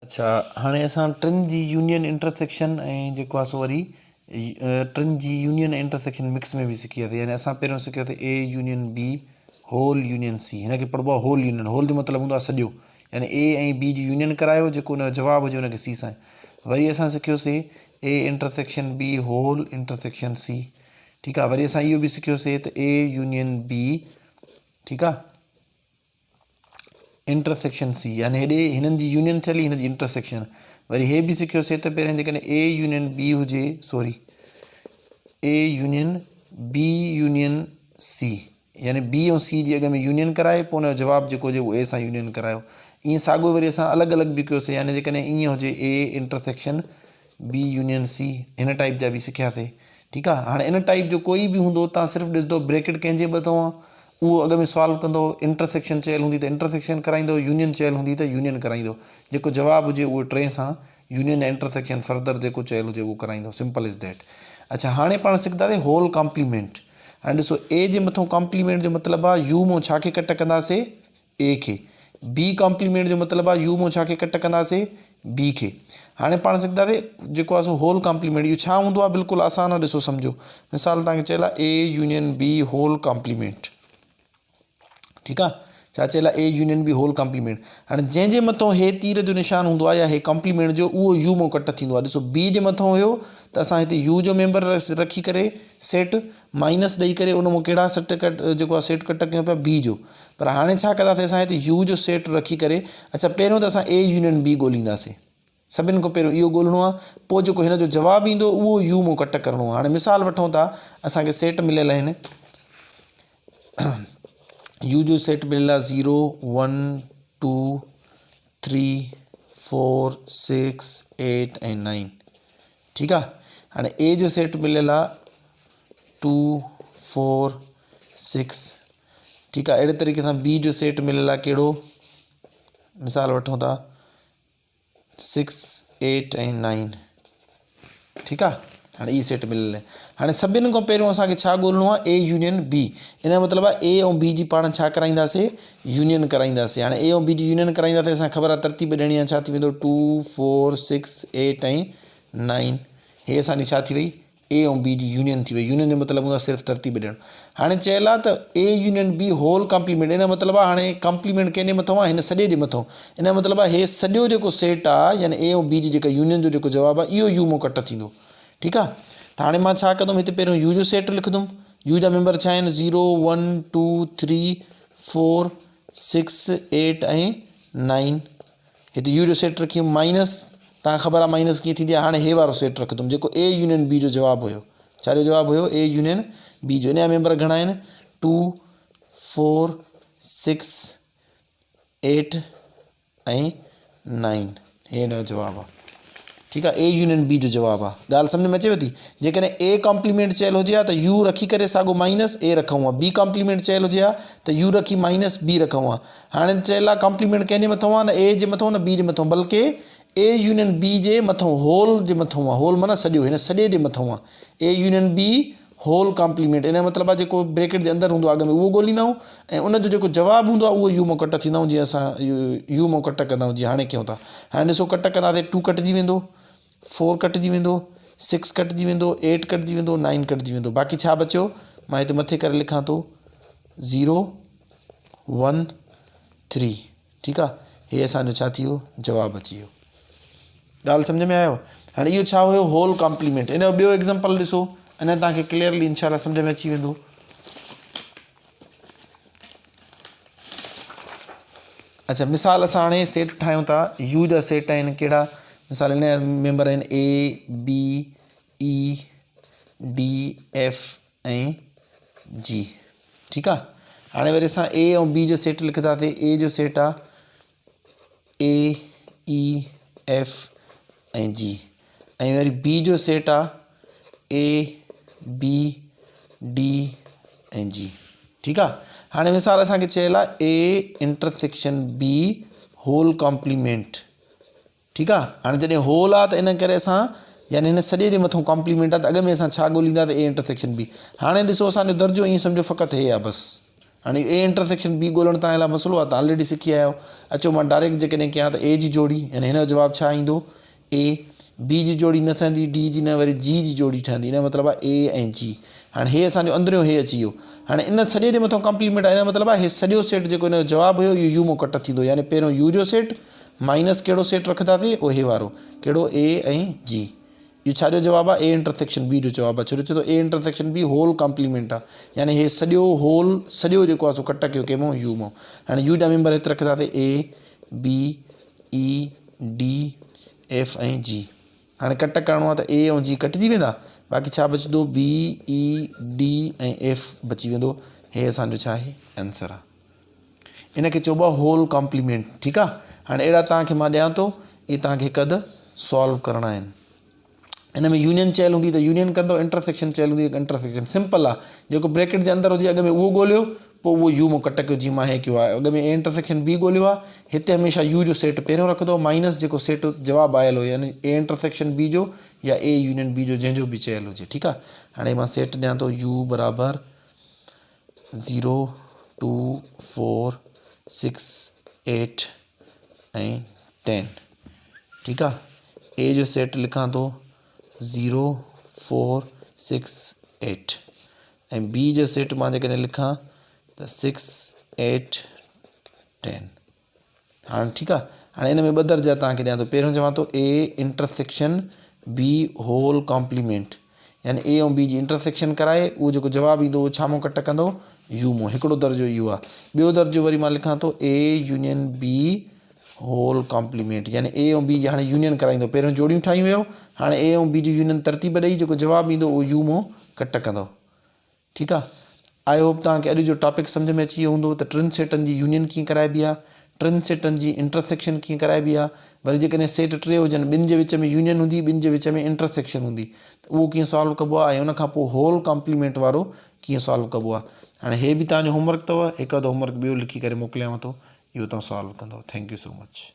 अच्छा हाणे असां टिनि जी यूनियन इंटरसेक्शन ऐं जेको आहे सो वरी टिनि जी यूनियन इंटरसेक्शन मिक्स में बि सिखियासीं। यानी असां पहिरियों सिखियोसीं A union B whole union C. हिनखे पढ़िबो आहे होल यूनियन। होल जो मतिलबु हूंदो आहे सॼो, यानी ए ऐं बी जी यूनियन करायो, जेको हुनजो जवाबु हुजे हुनखे सी सां। वरी असां सिखियोसीं A intersection B whole intersection C. ठीकु आहे। वरी असां इहो बि सिखियोसीं त ए यूनियन बी, ठीकु आहे, इंटरसेक्शन सी, यानी हेॾे हिननि जी यूनियन थियली, हिन जी इंटरसेक्शन। वरी हे बि सिखियोसीं त पहिरियों जेकॾहिं ए यूनियन बी हुजे, sorry A union B union C, यानी बी ऐं सी जी अॻ में यूनियन कराए पोइ हुनजो जवाबु जेको हुजे उहो ए सां यूनियन करायो। ईअं साॻियो वरी असां अलॻि अलॻि बि कयोसीं, यानी जेकॾहिं ईअं हुजे A intersection B union C, हिन टाइप जा बि सिखियासीं। ठीकु आहे। हाणे इन टाइप जो कोई बि हूंदो तव्हां सिर्फ़ु ॾिसंदो ब्रैकेट कंहिंजे मथां आहे, उहो अॻ में सॉल्व कंदो। इंटरसेक्शन चयल हूंदी त इंटरसेक्शन कराईंदो, यूनियन चयल हूंदी त यूनियन कराईंदो। जेको जवाबु हुजे उहो टे सां यूनियन ऐं इंटरसेक्शन फर्दर जेको चयल हुजे उहो कराईंदो। Simple is that. अच्छा हाणे पाण सिखंदासीं होल कॉम्प्लीमेंट। हाणे ॾिसो ए जे मथां कॉम्प्लीमेंट जो मतिलबु आहे यू मां छा खे कट कंदासीं, ए खे। बी कॉम्प्लीमेंट जो मतिलबु आहे यू मां छा खे कट कंदासीं, बी खे। हाणे पाण सिखंदासीं जेको आहे सो होल कॉम्प्लीमेंट। इहो छा हूंदो आहे, बिल्कुलु आसान आहे, ॾिसो सम्झो। मिसाल तव्हांखे चयल आहे A union B whole complement. ठीकु आहे। छा चयल आहे, A union B whole complement. हाणे जंहिंजे मथां हे तीर जो निशान हूंदो आहे या हे कॉम्प्लीमेंट जो, उहो यू मां कट थींदो आहे। ॾिसो बी जे मथां हुयो त असां हिते यू जो मेंबर रखी करे सेट माइनस ॾेई करे उन मां कहिड़ा सेट कट जेको आहे सेट कट कयूं पिया, बी जो। पर हाणे छा कंदासीं, असां हिते यू जो सेट रखी करे, अच्छा पहिरियों त असां ए यूनियन बी ॻोल्हींदासीं। सभिनि खां पहिरियों इहो ॻोल्हणो आहे, पोइ जेको हिन जो जवाबु ईंदो उहो यू मां कट करिणो आहे। हाणे मिसाल वठूं था, असांखे सेट मिलियल आहिनि, यू जो सेट मिलियल आहे 0 1 2 3 4 6 8 ऐं 9। ठीकु आहे। हाणे ए जो सेट मिलियल आहे 2 4 6। ठीकु आहे। अहिड़े तरीक़े सां बी जो सेट मिलियल आहे कहिड़ो, मिसाल वठूं था 6 8 ऐं 9। ठीकु आहे। हाणे ई सेट मिलियल आहे। हाणे सभिनि खां पहिरियों असांखे छा ॻोल्हणो आहे, ए यूनियन बी। इन जो मतिलबु आहे ए ऐं बी जी पाण छा कराईंदासीं, यूनियन कराईंदासीं। हाणे ए ऐं बी जी यूनियन कराईंदासीं, असांखे ख़बर आहे तरतीब ॾियणी आहे। छा थी वेंदो, 2 4 6 8 ऐं 9। हे असांजी छा थी वई, ए ऐं बी जी यूनियन थी वई। यूनियन जो मतिलबु हूंदो आहे सिर्फ़ु तरतीब ॾियणु। हाणे चयल आहे त A union B whole complement. इन जो मतिलबु आहे हाणे कॉम्प्लीमेंट कंहिंजे मथां आहे, हिन सॼे जे मथां। इन जो मतिलबु आहे हे सॼो जेको सेट आहे, यानी ए ऐं बी जी जेका यूनियन जो जेको जवाबु आहे, इहो यू मां कट थींदो। ठीकु आहे। त हाणे मां छा कंदुमि, हिते पहिरियों यू जो सेट लिखंदुमि। यू जा मेंबर छा आहिनि, 0 1 2 3 4 6 8 ऐं 9। हिते यू जो सेट रखी माइनस, तव्हांखे ख़बर आहे माइनस कीअं थींदी आहे। हाणे हे वारो सेट रखंदुमि जेको ए यूनियन बी जो जवाबु हुयो। छा जो जवाबु हुयो, ए यूनियन बी जो। इन जा मेंबर घणा आहिनि, 2 4 6 8 ऐं 9। हे हिन जो जवाबु आहे। ठीकु आहे। ए यूनियन बी जो जवाबु आहे। ॻाल्हि सम्झ में अचेव थी। जेकॾहिं ए कॉम्प्लीमेंट चयल हुजे हा त यू रखी करे साॻियो माइनस ए रखूं आहे। बी कॉम्प्लीमेंट चयल हुजे हा त यू रखी माइनस बी रखूं आहे। हाणे चयल आहे कॉम्प्लीमेंट कंहिंजे मथां आहे, न ए जे मथां न बी जे मथां, बल्कि ए यूनियन बी जे मथां, होल जे मथां आहे। होल माना सॼो, हिन सॼे जे मथां आहे A union B whole complement. इन जो मतिलबु आहे जेको ब्रैकेट जे अंदरि हूंदो आहे अॻ में उहो ॻोल्हींदा आहियूं, ऐं उनजो जेको जवाबु हूंदो आहे उहो यू मां कट थींदा आहियूं। जीअं असां यू मां कट कंदा आहियूं, जीअं हाणे कयूं था। हाणे ॾिसो कट कंदासीं, 2 कटिजी वेंदो, 4 कटिजी वेंदो, 6 कटिजी वेंदो, 8 कटिजी वेंदो, 9 कटिजी वेंदो। बाक़ी छा बचियो, मां हिते मथे करे लिखां थो 0 1 3। ठीकु आहे। हे असांजो छा थी वियो, जवाबु अची वियो। ॻाल्हि सम्झ में आयो। हाणे इहो छा हुयो, होल कॉम्प्लीमेंट। इन जो ॿियो एग्ज़ाम्पल ॾिसो, अञा तव्हांखे क्लियरली इंशाल्लाह सम्झ में अची वेंदो। अच्छा मिसाल असां हाणे सेट ठाहियूं था, यू जा सेट आहिनि कहिड़ा, मिसाल हिन जा मेंबर आहिनि A B E D F ऐं जी। ठीकु आहे। हाणे वरी असां ए ऐं बी जो सेट लिखंदासीं। ए जो सेट आहे ए ई एफ ऐं जी, ऐं वरी बी जो सेट आहे ए बी डी ऐं जी। ठीकु आहे। हाणे मिसाल असांखे चयल आहे A intersection B whole complement. ठीकु आहे। हाणे जॾहिं होल आहे त इन करे असां, यानी हिन सॼे जे मथां कॉम्प्लीमेंट आहे, त अॻ में असां छा ॻोल्हींदा त ए इंटरसेक्शन बी। हाणे ॾिसो असांजो दर्जो ईअं सम्झो फ़क़ति हे आहे बसि। हाणे ए इंटरसेक्शन बी ॻोल्हणु तव्हां लाइ मसइलो आहे, तव्हां ऑलरेडी सिखी आया आहियो। अचो मां डायरेक्ट जेकॾहिं कयां त ए जी जोड़ी, यानी हिन जो जवाबु छा ईंदो, ए। बी जी जोड़ी न ठहंदी, डी जी न, वरी जी जी जोड़ी ठहंदी, इन जो मतिलबु आहे ए ऐं जी। हाणे हे असांजो अंदरियों हे अची वियो। हाणे इन सॼे जे मथां कॉम्प्लीमेंट आहे, इन जो मतिलबु आहे हे सॼो सेट जेको इन जो जवाबु हुयो इहो यू मां कट थींदो, यानी पहिरियों यू जो सेट माइनस कहिड़ो सेट रखंदासीं, उहो हे वारो कहिड़ो, ए ऐं जी। इहो छाजो जवाबु आहे, ए इंटरसेक्शन बी जो जवाबु आहे। छो जो A intersection B whole complement आहे, यानी हे सॼो होल सॼो जेको आहे सो कट कयो कंहिंमो, यू मां। हाणे यू जा मेंबर हिते रखंदासीं, A B E D F ऐं जी। हाणे कट करिणो आहे त ए ऐं जी कटिजी वेंदा, बाक़ी छा बचंदो, बी ई डी ऐं एफ बची वेंदो। हे असांजो छा आहे, आंसर आहे। इन खे चइबो आहे होल कॉम्प्लीमेंट। ठीकु आहे। हाणे अहिड़ा तव्हांखे मां ॾियां थो, इहे तव्हांखे हिकु अधु सॉल्व करणा आहिनि। इन में यूनियन चयल हूंदी त यूनियन कंदो, इंटरसेक्शन चयल हूंदी त इंटरसेक्शन। सिंपल आहे, जेको ब्रैकेट जे अंदरि हुजे अॻ में उहो ॻोल्हियो, पोइ उहो यू मां कट कयो, जीअं मां हे कयो आहे। अॻ में ए इंटरसेक्शन बी ॻोल्हियो आहे, हिते हमेशह यू जो सेट पहिरियों रखंदो, माइनस जेको सेट जवाबु आयल हो, यानी ए इंटरसेक्शन बी जो या ए यूनियन बी जो, जंहिंजो बि चयल हुजे। ठीकु आहे। हाणे मां सेट ॾियां थो, यू बराबरि 0 2 4 6 8 ऐं 10। ठीकु आहे। ए जो सेट लिखां थो 0 4 6 8 ऐं बी जो सेट मां जेकॾहिं लिखां त 6 8 10। हाणे ठीकु आहे। हाणे हिन में ॿ दर्जा तव्हांखे ॾियां थो। पहिरियों चवां थो A intersection B whole complement, यानी ए ऐं बी जी इंटरसेक्शन कराए उहो जेको जवाबु ईंदो उहो छा मां कट कंदो, यू मां। हिकिड़ो दर्जो इहो आहे। ॿियो दर्जो वरी मां लिखां थो A union B whole complement, यानी ए ऐं बी जी हाणे यूनियन कराईंदो। पहिरियों जोड़ियूं ठाहियूं वियो, हाणे ए ऐं बी जी यूनियन तरतीब ॾेई जेको जवाबु ईंदो उहो यू मां कट कंदो। ठीकु आहे। आई होप तव्हांखे अॼु जो टॉपिक सम्झ में अची वियो हूंदो त टिनि सेटनि जी यूनियन कीअं कराइबी आहे, टिनि सेटनि जी इंटरसेक्शन कीअं कराइबी आहे। वरी जेकॾहिं सेट टे हुजनि, ॿिनि जे विच में यूनियन हूंदी, ॿिनि जे विच में इंटरसेक्शन हूंदी, त उहो कीअं सॉल्व कबो आहे, ऐं उनखां पोइ होल कॉम्प्लीमेंट वारो कीअं सॉल्व कबो आहे। हाणे हे बि तव्हांजो होमवर्क अथव, हिकु अधु होमवर्क ॿियो लिखी करे मोकिलियांव थो, इहो तव्हां सॉल्व कंदव। Thank you so much.